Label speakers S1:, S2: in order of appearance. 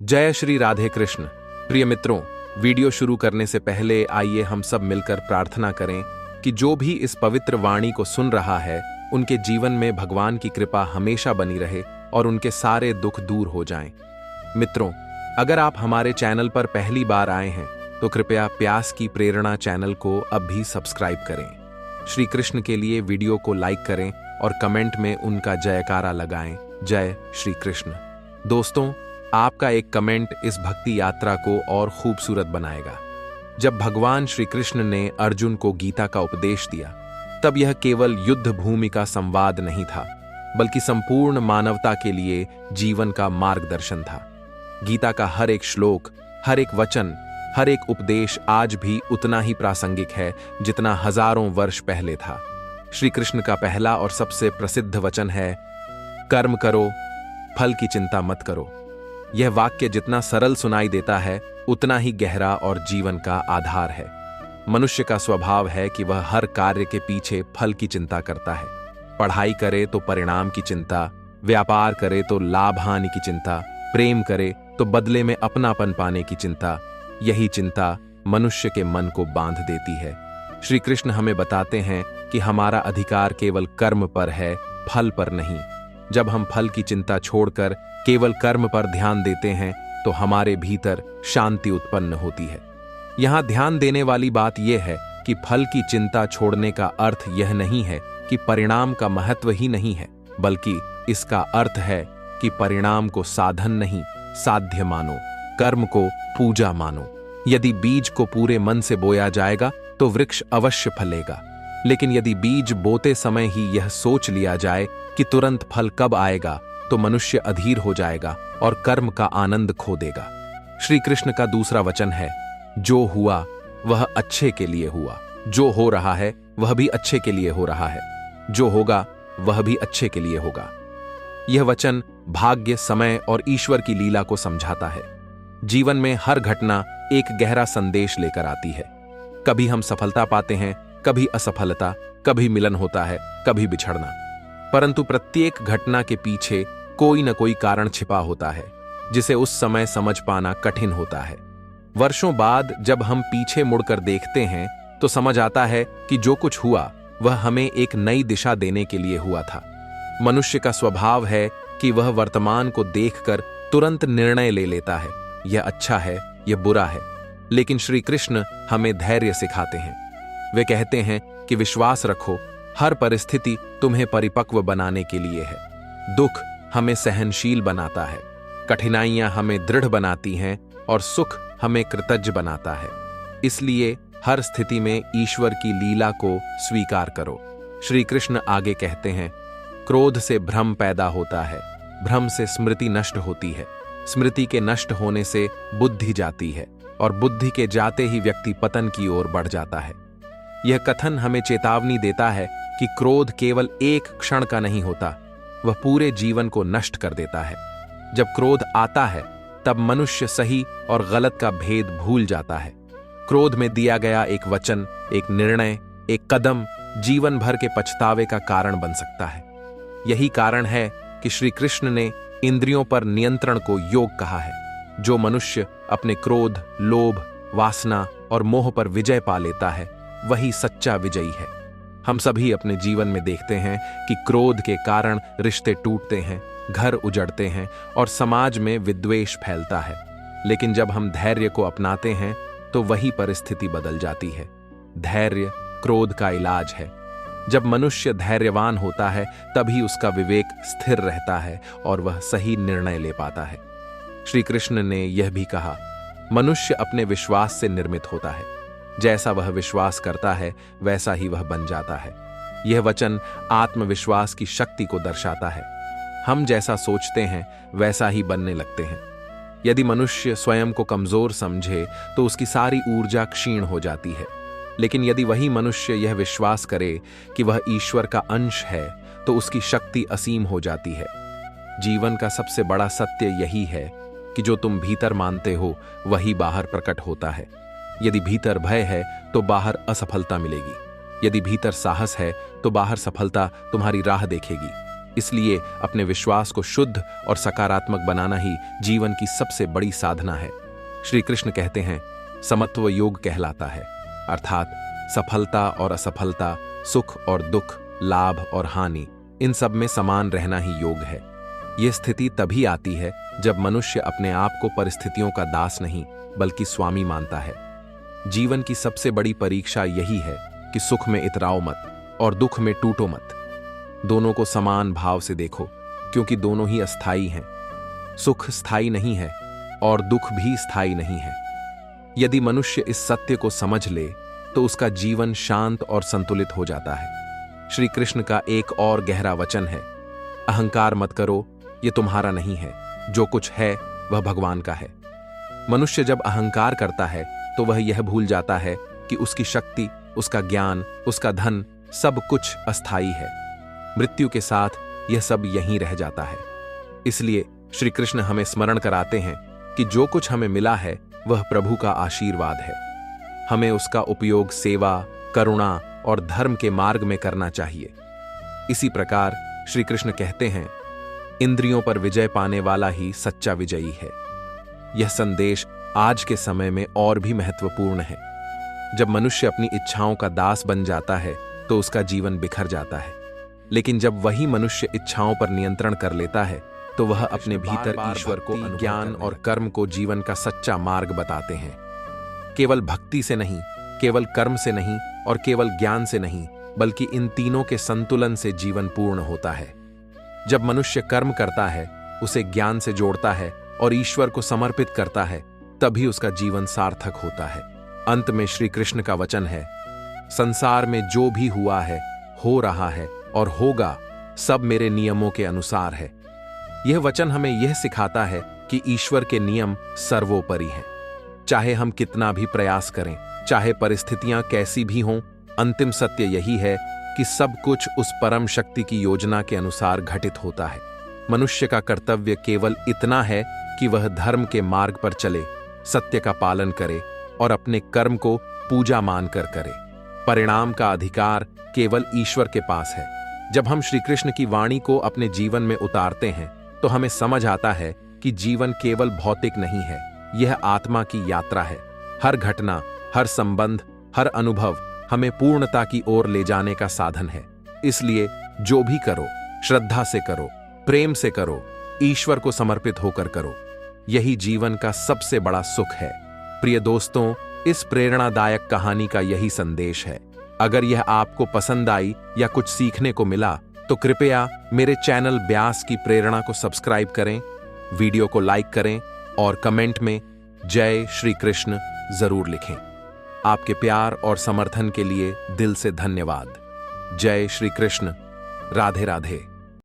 S1: जय श्री राधे कृष्ण। प्रिय मित्रों, वीडियो शुरू करने से पहले आइए हम सब मिलकर प्रार्थना करें कि जो भी इस पवित्र वाणी को सुन रहा है उनके जीवन में भगवान की कृपा हमेशा बनी रहे और उनके सारे दुख दूर हो जाएं। मित्रों, अगर आप हमारे चैनल पर पहली बार आए हैं तो कृपया प्यास की प्रेरणा चैनल को अब भी सब्सक्राइब करें। श्री कृष्ण के लिए वीडियो को लाइक करें और कमेंट में उनका जयकारा लगाएं। जय श्री कृष्ण। दोस्तों, आपका एक कमेंट इस भक्ति यात्रा को और खूबसूरत बनाएगा। जब भगवान श्री कृष्ण ने अर्जुन को गीता का उपदेश दिया, तब यह केवल युद्ध भूमि का संवाद नहीं था, बल्कि संपूर्ण मानवता के लिए जीवन का मार्गदर्शन था। गीता का हर एक श्लोक, हर एक वचन, हर एक उपदेश आज भी उतना ही प्रासंगिक है जितना हजारों वर्ष पहले था। श्री कृष्ण का पहला और सबसे प्रसिद्ध वचन है, कर्म करो, फल की चिंता मत करो। यह वाक्य जितना सरल सुनाई देता है, उतना ही गहरा और जीवन का आधार है। मनुष्य का स्वभाव है कि वह हर कार्य के पीछे फल की चिंता करता है। पढ़ाई करे तो परिणाम की चिंता, व्यापार करे तो लाभ हानि की चिंता, प्रेम करे तो बदले में अपनापन पाने की चिंता। यही चिंता मनुष्य के मन को बांध देती है। श्री कृष्ण हमें बताते हैं कि हमारा अधिकार केवल कर्म पर है, फल पर नहीं। जब हम फल की चिंता छोड़कर केवल कर्म पर ध्यान देते हैं तो हमारे भीतर शांति उत्पन्न होती है। यहां ध्यान देने वाली बात यह है कि फल की चिंता छोड़ने का अर्थ यह नहीं है कि परिणाम का महत्व ही नहीं है, बल्कि इसका अर्थ है कि परिणाम को साधन नहीं, साध्य मानो, कर्म को पूजा मानो। यदि बीज को पूरे मन से बोया जाएगा तो वृक्ष अवश्य फलेगा, लेकिन यदि बीज बोते समय ही यह सोच लिया जाए कि तुरंत फल कब आएगा, तो मनुष्य अधीर हो जाएगा और कर्म का आनंद खो देगा। श्री कृष्ण का दूसरा वचन है, जो हुआ वह अच्छे के लिए हुआ, जो हो रहा है वह भी अच्छे के लिए हो रहा है, जो होगा वह भी अच्छे के लिए होगा। यह वचन भाग्य, समय और ईश्वर की लीला को समझाता है। जीवन में हर घटना एक गहरा संदेश लेकर आती है। कभी हम सफलता पाते हैं, कभी असफलता, कभी मिलन होता है, कभी बिछड़ना। परंतु प्रत्येक घटना के पीछे कोई न कोई कारण छिपा होता है, जिसे उस समय समझ पाना कठिन होता है। वर्षों बाद जब हम पीछे मुड़कर देखते हैं तो समझ आता है कि जो कुछ हुआ वह हमें एक नई दिशा देने के लिए हुआ था। मनुष्य का स्वभाव है कि वह वर्तमान को देखकर तुरंत निर्णय ले लेता है, यह अच्छा है, यह बुरा है। लेकिन श्री कृष्ण हमें धैर्य सिखाते हैं। वे कहते हैं कि विश्वास रखो, हर परिस्थिति तुम्हें परिपक्व बनाने के लिए है। दुख हमें सहनशील बनाता है, कठिनाइयां हमें दृढ़ बनाती हैं और सुख हमें कृतज्ञ बनाता है। इसलिए हर स्थिति में ईश्वर की लीला को स्वीकार करो। श्री कृष्ण आगे कहते हैं, क्रोध से भ्रम पैदा होता है, भ्रम से स्मृति नष्ट होती है, स्मृति के नष्ट होने से बुद्धि जाती है और बुद्धि के जाते ही व्यक्ति पतन की ओर बढ़ जाता है। यह कथन हमें चेतावनी देता है कि क्रोध केवल एक क्षण का नहीं होता, वह पूरे जीवन को नष्ट कर देता है। जब क्रोध आता है तब मनुष्य सही और गलत का भेद भूल जाता है। क्रोध में दिया गया एक वचन, एक निर्णय, एक कदम जीवन भर के पछतावे का कारण बन सकता है। यही कारण है कि श्री कृष्ण ने इंद्रियों पर नियंत्रण को योग कहा है। जो मनुष्य अपने क्रोध, लोभ, वासना और मोह पर विजय पा लेता है, वही सच्चा विजयी है। हम सभी अपने जीवन में देखते हैं कि क्रोध के कारण रिश्ते टूटते हैं, घर उजड़ते हैं और समाज में विद्वेष फैलता है। लेकिन जब हम धैर्य को अपनाते हैं तो वही परिस्थिति बदल जाती है। धैर्य क्रोध का इलाज है। जब मनुष्य धैर्यवान होता है तभी उसका विवेक स्थिर रहता है और वह सही निर्णय ले पाता है। श्री कृष्ण ने यह भी कहा, मनुष्य अपने विश्वास से निर्मित होता है। जैसा वह विश्वास करता है वैसा ही वह बन जाता है। यह वचन आत्मविश्वास की शक्ति को दर्शाता है। हम जैसा सोचते हैं वैसा ही बनने लगते हैं। यदि मनुष्य स्वयं को कमजोर समझे तो उसकी सारी ऊर्जा क्षीण हो जाती है। लेकिन यदि वही मनुष्य यह विश्वास करे कि वह ईश्वर का अंश है तो उसकी शक्ति असीम हो जाती है। जीवन का सबसे बड़ा सत्य यही है कि जो तुम भीतर मानते हो वही बाहर प्रकट होता है। यदि भीतर भय है तो बाहर असफलता मिलेगी। यदि भीतर साहस है तो बाहर सफलता तुम्हारी राह देखेगी। इसलिए अपने विश्वास को शुद्ध और सकारात्मक बनाना ही जीवन की सबसे बड़ी साधना है। श्री कृष्ण कहते हैं, समत्व योग कहलाता है, अर्थात सफलता और असफलता, सुख और दुख, लाभ और हानि, इन सब में समान रहना ही योग है। यह स्थिति तभी आती है जब मनुष्य अपने आप को परिस्थितियों का दास नहीं बल्कि स्वामी मानता है। जीवन की सबसे बड़ी परीक्षा यही है कि सुख में इतराओ मत और दुख में टूटो मत। दोनों को समान भाव से देखो, क्योंकि दोनों ही अस्थाई हैं। सुख स्थायी नहीं है और दुख भी स्थायी नहीं है। यदि मनुष्य इस सत्य को समझ ले तो उसका जीवन शांत और संतुलित हो जाता है। श्री कृष्ण का एक और गहरा वचन है, अहंकार मत करो, ये तुम्हारा नहीं है, जो कुछ है वह भगवान का है। मनुष्य जब अहंकार करता है तो वह यह भूल जाता है कि उसकी शक्ति, उसका ज्ञान, उसका धन, सब कुछ अस्थायी है। मृत्यु के साथ यह सब यहीं रह जाता है। इसलिए श्री कृष्ण हमें स्मरण कराते हैं कि जो कुछ हमें मिला है वह प्रभु का आशीर्वाद है। हमें उसका उपयोग सेवा, करुणा और धर्म के मार्ग में करना चाहिए। इसी प्रकार श्री कृष्ण कहते हैं, इंद्रियों पर विजय पाने वाला ही सच्चा विजयी है। यह संदेश आज के समय में और भी महत्वपूर्ण है। जब मनुष्य अपनी इच्छाओं का दास बन जाता है तो उसका जीवन बिखर जाता है, लेकिन जब वही मनुष्य इच्छाओं पर नियंत्रण कर लेता है तो वह अपने भीतर ईश्वर को, ज्ञान और कर्म को जीवन का सच्चा मार्ग बताते हैं। केवल भक्ति से नहीं, केवल कर्म से नहीं और केवल ज्ञान से नहीं, बल्कि इन तीनों के संतुलन से जीवन पूर्ण होता है। जब मनुष्य कर्म करता है, उसे ज्ञान से जोड़ता है और ईश्वर को समर्पित करता है, तभी उसका जीवन सार्थक होता है। अंत में श्री कृष्ण का वचन है, संसार में जो भी हुआ है, हो रहा है और होगा, सब मेरे नियमों के अनुसार है। यह वचन हमें यह सिखाता है कि ईश्वर के नियम सर्वोपरि हैं। चाहे हम कितना भी प्रयास करें, चाहे परिस्थितियां कैसी भी हों, अंतिम सत्य यही है कि सब कुछ उस परम शक्ति की योजना के अनुसार घटित होता है। मनुष्य का कर्तव्य केवल इतना है कि वह धर्म के मार्ग पर चले, सत्य का पालन करे और अपने कर्म को पूजा मानकर करे। परिणाम का अधिकार केवल ईश्वर के पास है। जब हम श्री कृष्ण की वाणी को अपने जीवन में उतारते हैं तो हमें समझ आता है कि जीवन केवल भौतिक नहीं है, यह आत्मा की यात्रा है। हर घटना, हर संबंध, हर अनुभव हमें पूर्णता की ओर ले जाने का साधन है। इसलिए जो भी करो, श्रद्धा से करो, प्रेम से करो, ईश्वर को समर्पित होकर करो। यही जीवन का सबसे बड़ा सुख है। प्रिय दोस्तों, इस प्रेरणादायक कहानी का यही संदेश है। अगर यह आपको पसंद आई या कुछ सीखने को मिला तो कृपया मेरे चैनल ब्यास की प्रेरणा को सब्सक्राइब करें, वीडियो को लाइक करें और कमेंट में जय श्री कृष्ण जरूर लिखें। आपके प्यार और समर्थन के लिए दिल से धन्यवाद। जय श्री कृष्ण। राधे राधे।